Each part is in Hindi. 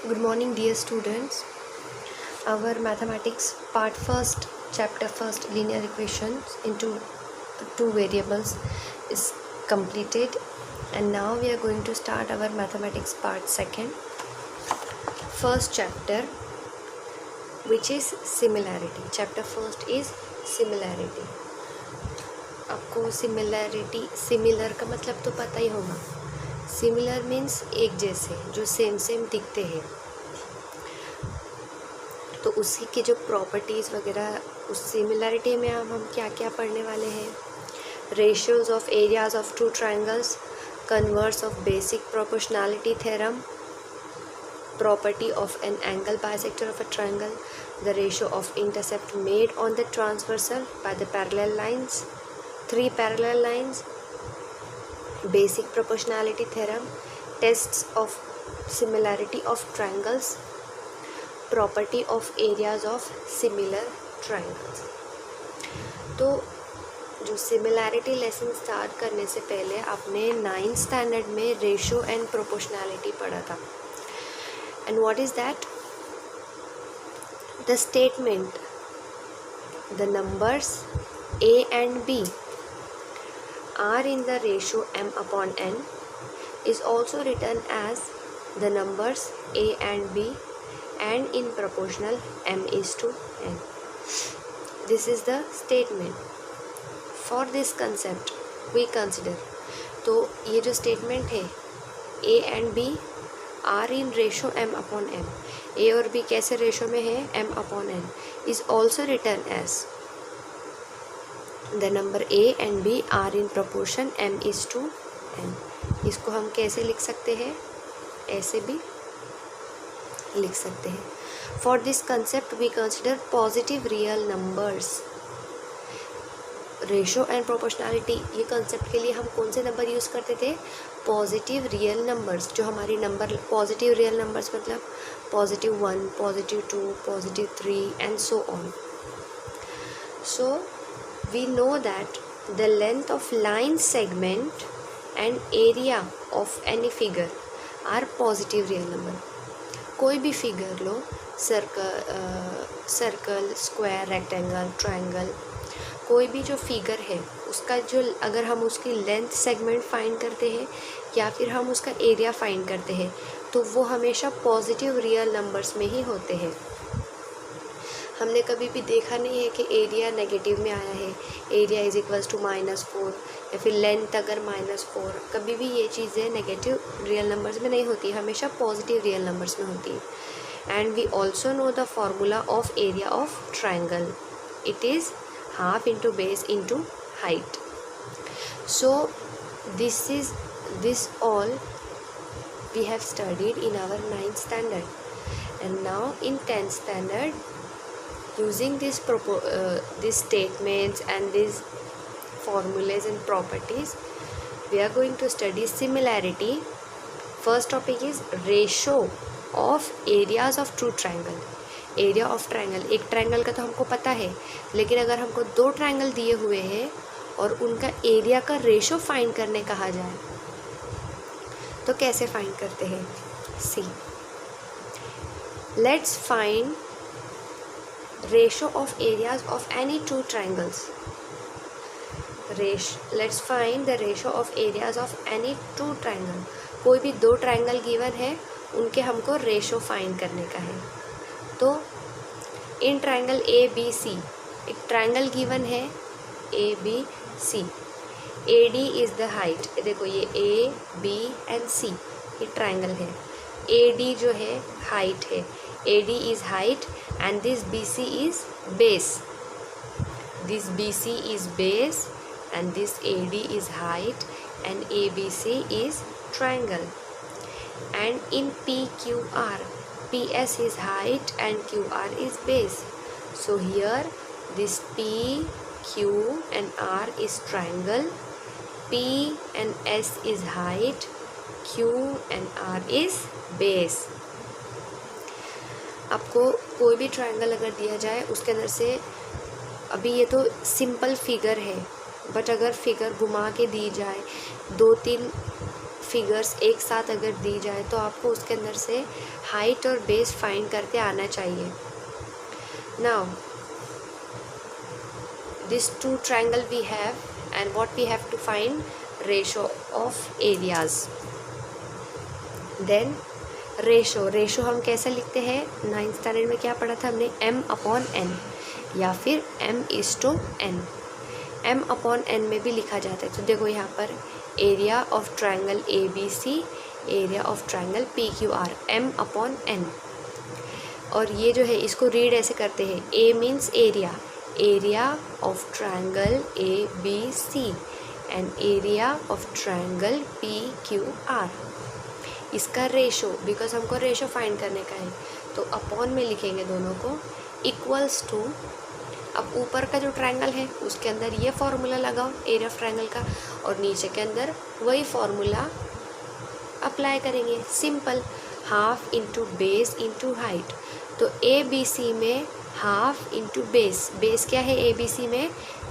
Good morning, dear students. Our mathematics part first, chapter first, linear equations into two variables is completed, and now we are going to start our mathematics part second, first chapter, which is similarity. Chapter first is similarity. आपको similarity, similar का मतलब तो पता ही होगा. सिमिलर मीन्स एक जैसे, जो सेम सेम दिखते हैं. तो उसी की जो प्रॉपर्टीज़ वगैरह उस सिमिलरिटी में हम क्या क्या पढ़ने वाले हैं. Ratios of areas of two triangles, converse of basic proportionality theorem, property of an angle bisector of a triangle, the ratio of intercept made on the transversal by the parallel lines, 3 parallel lines, basic proportionality theorem, tests of similarity of triangles, property of areas of similar triangles. तो जो सिमिलैरिटी लेसन स्टार्ट करने से पहले आपने 9th स्टैंडर्ड में रेशियो एंड प्रोपोर्शनैलिटी पढ़ा था. And what is that? The statement, the numbers a and b are in the ratio m upon n is also written as the numbers a and b and in proportional m is to n. This is the statement. For this concept we consider, तो ये जो statement है a and b are in ratio M upon N, A और बी कैसे रेशो में है, M upon N, is also written as the number A and B are in proportion M is to N. इसको हम कैसे लिख सकते हैं, ऐसे भी लिख सकते हैं. For this concept we consider positive real numbers. Ratio and proportionality ये कंसेप्ट के लिए हम कौन से नंबर यूज़ करते थे, पॉजिटिव रियल नंबर्स. जो हमारी नंबर पॉजिटिव रियल नंबर्स मतलब +1, +2, +3 and so on. So we know that the length of line segment and area of any figure are positive real number. कोई भी फिगर लो, सर्कल, स्क्वायर, रेक्टेंगल, ट्रायंगल, कोई भी जो फिगर है उसका जो अगर हम उसकी लेंथ सेगमेंट फाइंड करते हैं या फिर हम उसका एरिया फाइंड करते हैं तो वो हमेशा पॉजिटिव रियल नंबर्स में ही होते हैं. हमने कभी भी देखा नहीं है कि एरिया नेगेटिव में आया है, एरिया इज इक्वल्स टू -4 या फिर लेंथ अगर -4, कभी भी ये चीज़ें नेगेटिव रियल नंबर्स में नहीं होती, हमेशा पॉजिटिव रियल नंबर्स में होती है. And we also know the formula of area of triangle. It is half into base into height. So this all we have studied in our 9th standard, and now in 10th standard, using these statements and these formulas and properties, we are going to study similarity. First topic is ratio of areas of two triangle. Area of triangle, एक ट्रायंगल का तो हमको पता है, लेकिन अगर हमको 2 ट्रायंगल दिए हुए हैं और उनका एरिया का रेशो फाइंड करने कहा जाए तो कैसे फाइंड करते हैं. See, let's find ratio of areas of any 2 triangles. Let's find the ratio of areas of any 2 triangle. कोई भी 2 ट्रायंगल गिवन है, उनके हमको रेशो फाइंड करने का है. तो इन ट्रायंगल ए बी सी, एक ट्रायंगल गिवन है A B C, A D is the height. देखो ये ए बी एंड सी ये ट्रायंगल है. ए डी जो है हाइट है, A D is height and this B C is base. This B C is base and this A D is height and A B C is triangle. And in P Q R, PS is height and QR is base. So here this P, Q and R is triangle. P and S is height, Q and R is base. आपको कोई भी ट्रायंगल अगर दिया जाए उसके अंदर से, अभी ये तो सिंपल फिगर है, बट अगर फिगर घुमा के दी जाए, 2-3 फिगर्स एक साथ अगर दी जाए तो आपको उसके अंदर से हाइट और बेस फाइंड करके आना चाहिए। Now this two triangle we have and what we have to find ratio of areas. Then ratio हम कैसे लिखते हैं, 9th स्टैंडर्ड में क्या पढ़ा था हमने, m/n या फिर m/n। m/n में भी लिखा जाता है। तो देखो यहाँ पर area of triangle ABC, area of triangle PQR, m/n। और ये जो है इसको रीड ऐसे करते हैं, A means area, area of triangle ABC and area of triangle PQR। इसका रेशो, बिकॉज हमको रेशो फाइंड करने का है, तो अपॉन में लिखेंगे दोनों को, इक्वल्स टू, अब ऊपर का जो ट्रायंगल है उसके अंदर ये फॉर्मूला लगाओ एरिया ऑफ ट्रायंगल का, और नीचे के अंदर वही फॉर्मूला अप्लाई करेंगे। Simple, half into base into height. तो ABC में हाफ इंटू बेस, बेस क्या है ABC में,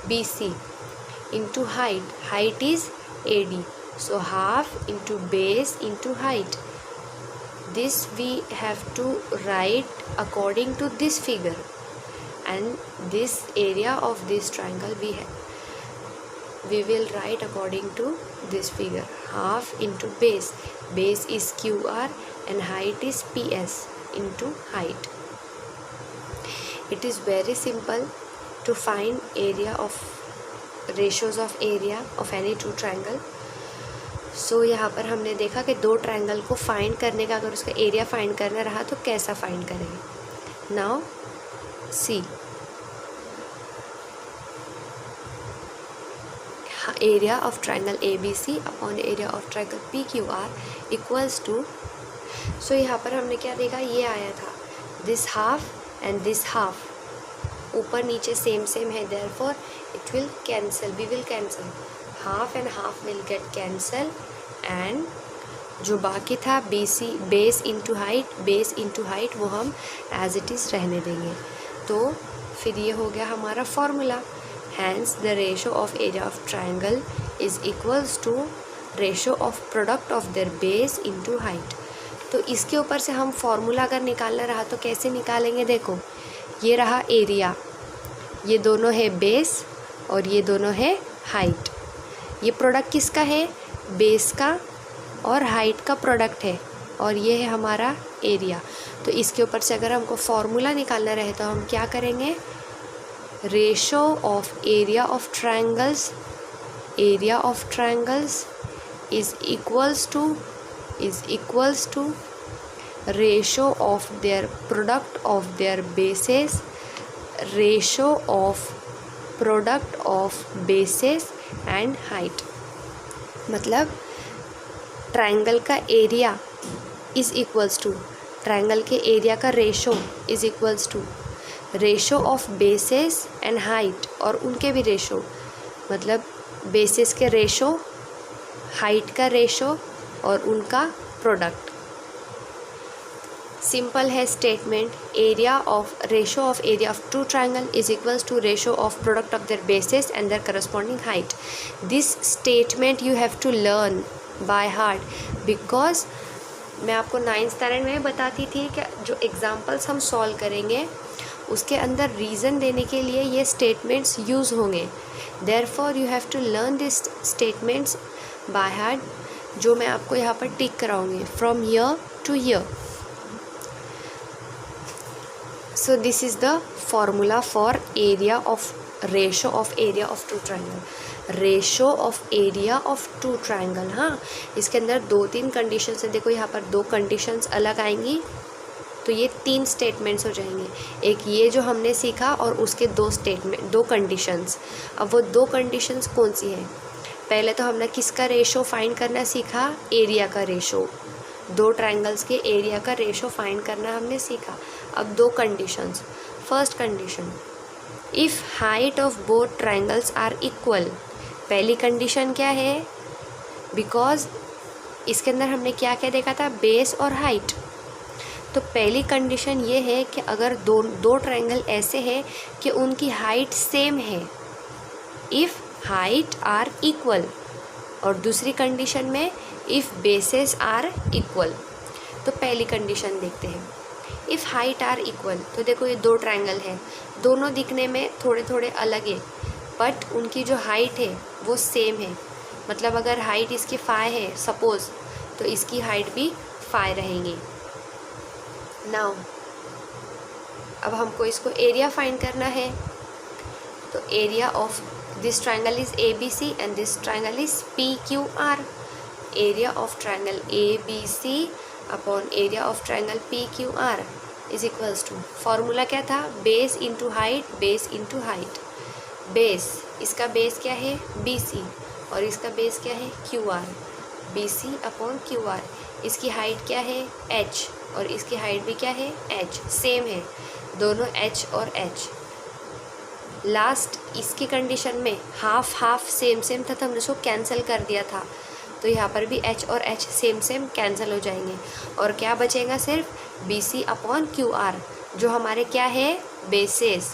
BC, into height, height is AD, so half into base into height. This we have to write according to this figure, and this area of this triangle we will write according to this figure, half into base, base is QR and height is PS into height. It is very simple to find area of ratios of area of any two triangle. सो यहाँ पर हमने देखा कि दो ट्रायंगल को फाइंड करने का, अगर उसका एरिया फाइंड करना रहा तो कैसा फाइंड करेंगे। Now see, area of triangle ABC upon area of triangle PQR equals to, so यहाँ पर हमने क्या देखा, ये आया था this half and this half, ऊपर नीचे सेम सेम है, therefore it will cancel, we will cancel, half and half will get cancel, and जो बाकी था बेस इंटू हाइट वो हम एज इट इज़ रहने देंगे। तो फिर ये हो गया हमारा formula, hence the ratio of area of triangle is equals to ratio of product of their base into height. तो इसके ऊपर से हम फॉर्मूला अगर निकालना रहा तो कैसे निकालेंगे, देखो ये रहा एरिया, ये दोनों है बेस और ये दोनों है हाइट। ये प्रोडक्ट किसका है, बेस का और हाइट का प्रोडक्ट है, और ये है हमारा एरिया। तो इसके ऊपर से अगर हमको फॉर्मूला निकालना रहे तो हम क्या करेंगे, ratio of area of triangles is equals to ratio of their product of their bases, ratio of product of bases and height. मतलब ट्रायंगल का area is equals to, triangle के एरिया का ratio is equals to ratio of bases and height, और उनके भी रेशो, मतलब बेसिस के रेशो, हाइट का रेशो और उनका प्रोडक्ट। सिंपल है statement, ratio of area of two triangle is equals to ratio of product of their bases and their corresponding height. This statement you have to learn by heart, because मैं आपको 9th स्टैंडर्ड में बताती थी कि जो एग्जाम्पल्स हम सॉल्व करेंगे उसके अंदर रीज़न देने के लिए ये स्टेटमेंट्स यूज़ होंगे। Therefore you have to learn this statements by heart, जो मैं आपको यहाँ पर टिक कराऊंगी from year to year. So this is the formula for area of ratio of area of two triangle, ratio of area of two triangle। हाँ, इसके अंदर 2-3 कंडीशंस है, देखो यहाँ पर 2 कंडीशंस अलग आएंगी तो ये 3 स्टेटमेंट्स हो जाएंगे। एक ये जो हमने सीखा और उसके 2 कंडीशंस। अब वो 2 कंडीशंस कौन सी है, पहले तो हमने किसका रेशो फाइंड करना सीखा, एरिया का रेशो, 2 ट्रायंगल्स के एरिया का रेशो फाइंड करना हमने सीखा। अब 2 conditions. First condition, if height of both triangles are equal. पहली कंडीशन क्या है, बिकॉज इसके अंदर हमने क्या क्या देखा था, बेस और हाइट। तो पहली कंडीशन ये है कि अगर दो ट्रायंगल ऐसे हैं कि उनकी हाइट सेम है, इफ़ हाइट आर इक्वल। और दूसरी कंडीशन में इफ़ बेसेस आर इक्वल। तो पहली कंडीशन देखते हैं, इफ़ हाइट आर इक्वल। तो देखो ये दो ट्रायंगल है, दोनों दिखने में थोड़े थोड़े अलग है, बट उनकी जो हाइट है वो सेम है। मतलब अगर हाइट इसकी 5 है सपोज़, तो इसकी हाइट भी 5 रहेंगी। नाउ अब हमको इसको एरिया फाइंड करना है। तो area of this triangle is ABC and this triangle is PQR। Area of triangle ABC upon area of triangle PQR is equals to, formula क्या था, base into height, base into height. Base, इसका बेस क्या है BC और इसका बेस क्या है QR। BC upon QR। इसकी हाइट क्या है H और इसकी हाइट भी क्या है H, सेम है दोनों H और H। लास्ट इसकी कंडीशन में हाफ हाफ सेम सेम था, तो हमने उसको कैंसिल कर दिया था, तो यहाँ पर भी H और H सेम सेम कैंसिल हो जाएंगे और क्या बचेगा, सिर्फ BC अपॉन QR जो हमारे क्या है बेसिस।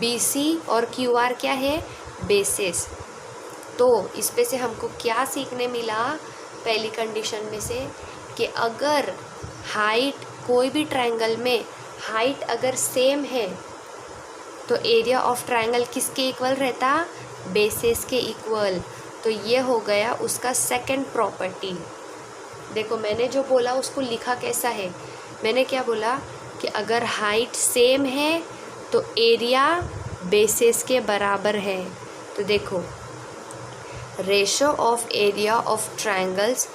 BC और QR क्या है बेसिस। तो इस पे से हमको क्या सीखने मिला, पहली कंडीशन में से कि अगर हाइट कोई भी ट्रायंगल में हाइट अगर सेम है तो एरिया ऑफ ट्रायंगल किसके इक्वल रहता, बेसिस के इक्वल। तो ये हो गया उसका सेकंड प्रॉपर्टी। देखो मैंने जो बोला उसको लिखा कैसा है, मैंने क्या बोला कि अगर हाइट सेम है तो एरिया बेसिस के बराबर है। तो देखो ratio of area of triangles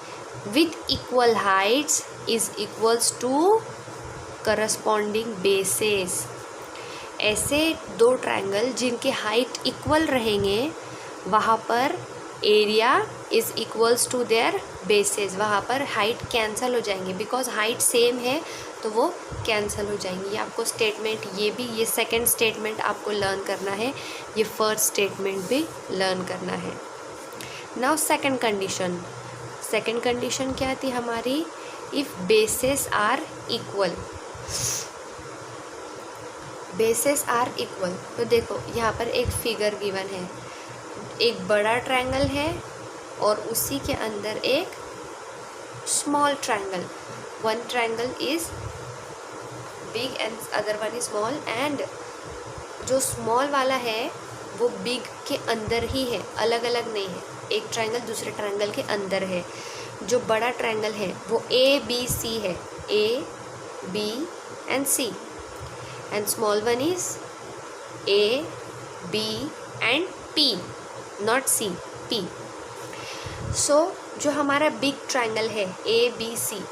with equal heights is equals to corresponding bases. ऐसे दो ट्रायंगल जिनके हाइट इक्वल रहेंगे वहाँ पर area is equals to their bases. वहाँ पर हाइट कैंसिल हो जाएंगे, बिकॉज हाइट सेम है तो वो कैंसिल हो जाएंगी। ये आपको स्टेटमेंट, ये सेकंड स्टेटमेंट आपको लर्न करना है, ये फर्स्ट स्टेटमेंट भी लर्न करना है। Now second condition, second condition क्या थी हमारी, if bases are equal. Bases are equal, तो देखो यहाँ पर एक फिगर गिवन है, एक बड़ा ट्रायंगल है और उसी के अंदर एक small triangle. One triangle is big and other one is small, and जो स्मॉल वाला है वो बिग के अंदर ही है, अलग अलग नहीं है। एक ट्रायंगल दूसरे ट्रायंगल के अंदर है। जो बड़ा ट्रायंगल है वो ABC है, A, B and C, and small one is A, B and P, not C, P. So जो हमारा बिग ट्रायंगल है ABC,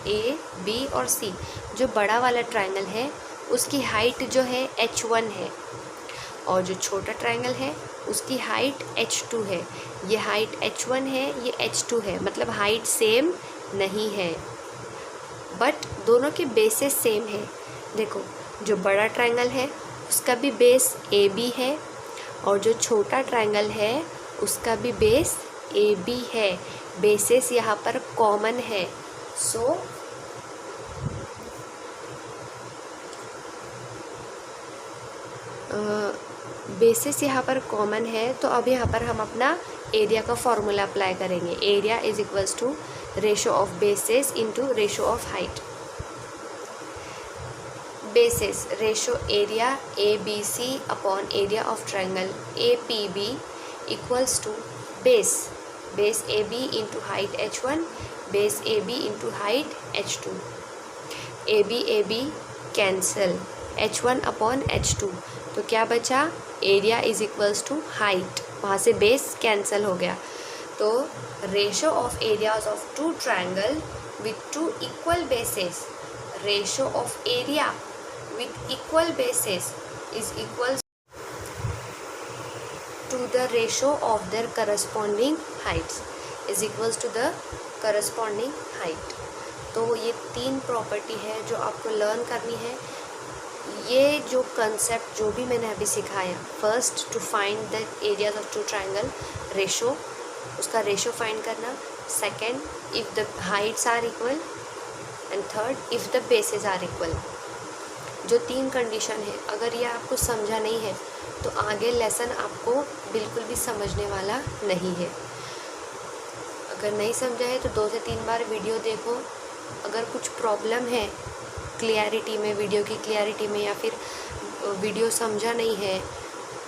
A, B और C, जो बड़ा वाला ट्रायंगल है उसकी हाइट जो है H1 है, और जो छोटा ट्रायंगल है उसकी हाइट H2 है। ये हाइट H1 है, ये H2 है, मतलब हाइट सेम नहीं है, बट दोनों के बेसेस सेम है। देखो जो बड़ा ट्रायंगल है उसका भी बेस AB है और जो छोटा ट्रायंगल है उसका भी बेस AB है। बेसेस यहाँ पर कॉमन है। सो बेसिस यहाँ पर कॉमन है, तो अब यहाँ पर हम अपना एरिया का फॉर्मूला अप्लाई करेंगे। Area is equals to ratio of bases into ratio of height. Bases ratio area ABC upon area of triangle APB equals to base AB into height H1, base AB into height H2। AB cancel, H1 upon H2, तो क्या बचा, area is equals to height, वहाँ से बेस कैंसिल हो गया। तो ratio of areas of two triangle with two equal bases, ratio of area with equal basis is equal to the ratio of their corresponding heights is equals to the corresponding height। तो ये तीन प्रॉपर्टी है जो आपको लर्न करनी है। ये जो कंसेप्ट जो भी मैंने अभी सिखाया, first to find the areas of two triangle, ratio, उसका रेशो फाइंड करना, second if the heights are equal, and third if the bases are equal. जो तीन कंडीशन है, अगर ये आपको समझा नहीं है तो आगे लेसन आपको बिल्कुल भी समझने वाला नहीं है। अगर नहीं समझा है तो 2 से 3 बार वीडियो देखो। अगर कुछ प्रॉब्लम है क्लियरिटी में, वीडियो की क्लियरिटी में, या फिर वीडियो समझा नहीं है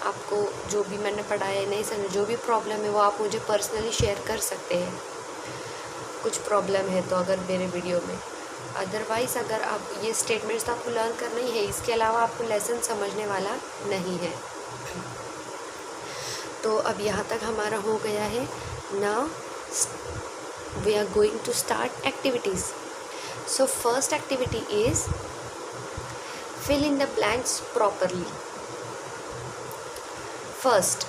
आपको, जो भी मैंने पढ़ाया है नहीं समझा, जो भी प्रॉब्लम है वो आप मुझे पर्सनली शेयर कर सकते हैं कुछ प्रॉब्लम है तो, अगर मेरे वीडियो में। अदरवाइज़ अगर आप ये स्टेटमेंट्स तो आपको लर्न करना ही है, इसके अलावा आपको लेसन समझने वाला नहीं है। तो अब यहाँ तक हमारा हो गया है। Now we are going to start activities. So first activity is fill in the blanks properly. First,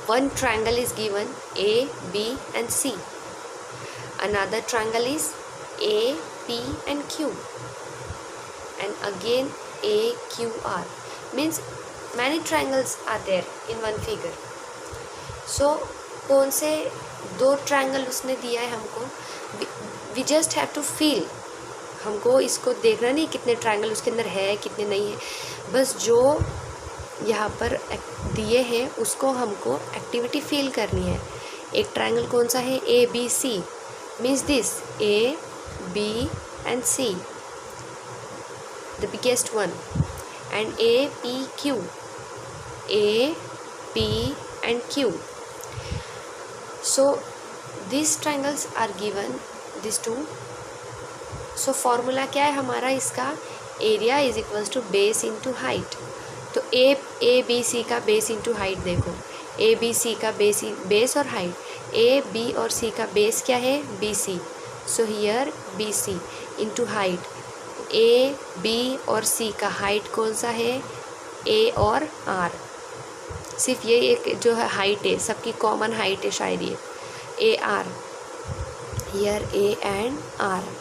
one triangle is given A, B and C. Another triangle is A, P and Q. And again A, Q, R. Means many triangles are there in one figure. So कौन से 2 ट्रायंगल उसने दिया है हमको, we just have to feel. हमको इसको देखना नहीं कितने ट्रायंगल उसके अंदर है कितने नहीं है, बस जो यहाँ पर दिए हैं उसको हमको एक्टिविटी फील करनी है। एक ट्रायंगल कौन सा है, A B C, means this A B and C, the biggest one, and A P Q, A P and Q. So these triangles are given, these two. So formula क्या है हमारा इसका, area is equals to base into height. तो ए बी सी का बेस इंटू हाइट देखो, ए बी सी का बेस और हाइट, ए बी और सी का बेस क्या है, B C. So here B C into height, A B और सी का हाइट कौन सा है, ए और आर. सिर्फ ये एक जो है हाइट है, सबकी कॉमन हाइट है शायद ये, A R, here A and R.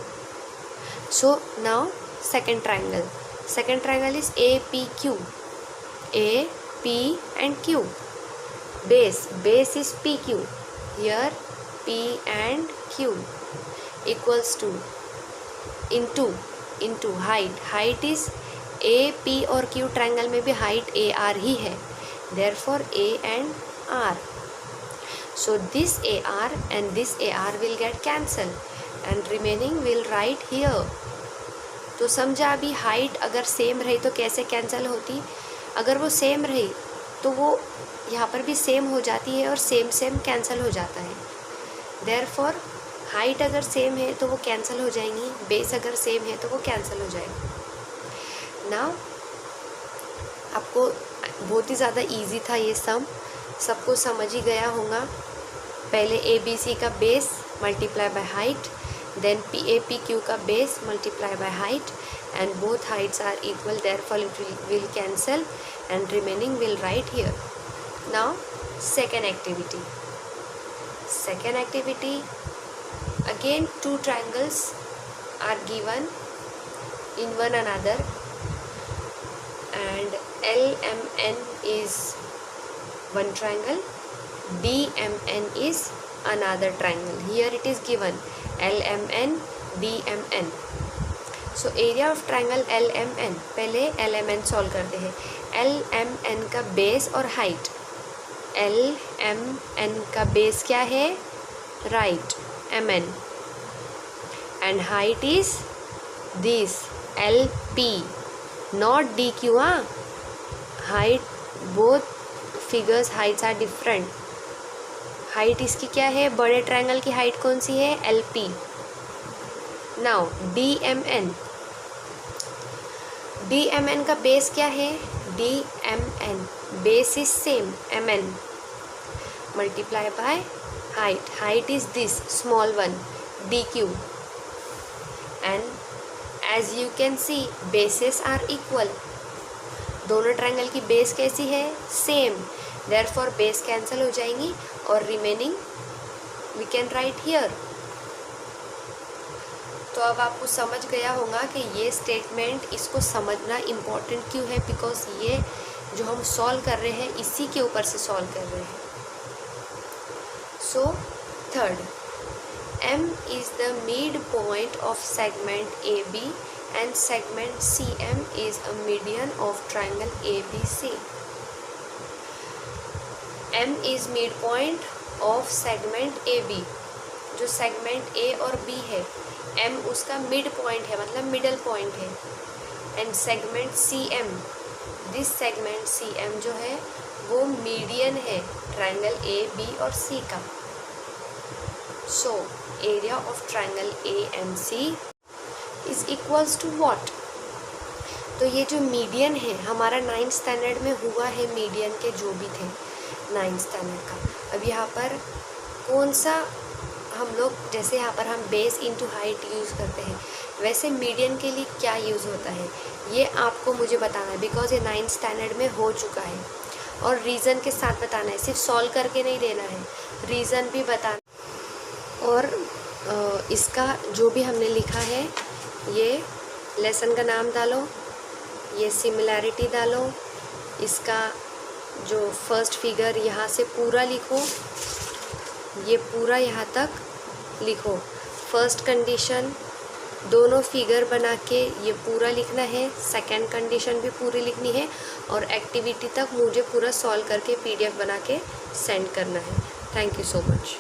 So now second triangle is APQ, A, P and Q. Base is PQ. Here P and Q equals to into height. Height is A, P और Q triangle में भी height AR ही है. Therefore A and R. So this AR and this AR will get cancelled and remaining will write here. तो समझा अभी हाइट अगर सेम रही तो कैसे कैंसिल होती, अगर वो सेम रही तो वो यहाँ पर भी सेम हो जाती है और सेम कैंसिल हो जाता है. देयरफॉर हाइट अगर सेम है तो वो कैंसिल हो जाएंगी, बेस अगर सेम है तो वो कैंसिल हो जाएगा. नाउ आपको बहुत ही ज़्यादा इजी था ये सम, सबको समझ ही गया होगा. पहले ए बी सी का base multiply by height, then PAPQ का base multiply by height, and both heights are equal, therefore it will cancel and remaining will write here. Now second activity, again 2 triangles are given in one another and LMN is one triangle, DMN is another triangle. Here it is given LMN, DMN. So area of triangle LMN, पहले LMN सॉल्व करते हैं. LMN का बेस और हाइट, LMN का बेस क्या है, right, MN, and height is this LP, not DQ. height, both figures heights are different. Height इसकी क्या है, बड़े ट्रायंगल की हाइट कौन सी है, LP. नाउ DMN का बेस क्या है, DMN, base is same MN, multiply by height is this small one DQ, and as you can see bases are equal. दोनों ट्रायंगल की बेस कैसी है, सेम, देयरफॉर बेस कैंसिल हो जाएंगी और remaining we can write here. तो अब आपको समझ गया होगा कि ये स्टेटमेंट, इसको समझना इम्पॉर्टेंट क्यों है, बिकॉज ये जो हम सॉल्व कर रहे हैं इसी के ऊपर से सॉल्व कर रहे हैं. So third, M is the midpoint of segment AB and segment CM is a median of triangle ABC. M is midpoint of segment A B, जो सेगमेंट ए और बी है, एम उसका मिड पॉइंट है, मतलब मिडल पॉइंट है, and segment C M, this segment C M जो है वो मीडियन है ट्रायंगल ए बी और सी का। So area of triangle A M C is equals to what? तो ये जो मीडियन है हमारा 9th स्टैंडर्ड में हुआ है, मीडियन के जो भी थे 9th स्टैंडर्ड का। अब यहाँ पर कौन सा हम लोग, जैसे यहाँ पर हम बेस इनटू हाइट यूज़ करते हैं, वैसे मीडियन के लिए क्या यूज़ होता है ये आपको मुझे बताना है, बिकॉज ये 9th स्टैंडर्ड में हो चुका है। और रीज़न के साथ बताना है, सिर्फ सॉल्व करके नहीं देना है, रीज़न भी बताना। और इसका जो भी हमने लिखा है ये लेसन का नाम डालो, ये सिमिलैरिटी डालो, इसका जो फर्स्ट फिगर यहाँ से पूरा लिखो, ये पूरा यहाँ तक लिखो। फर्स्ट कंडीशन दोनों फिगर बना के ये पूरा लिखना है, सेकंड कंडीशन भी पूरी लिखनी है, और एक्टिविटी तक मुझे पूरा सॉल्व करके PDF बना के सेंड करना है। Thank you so much.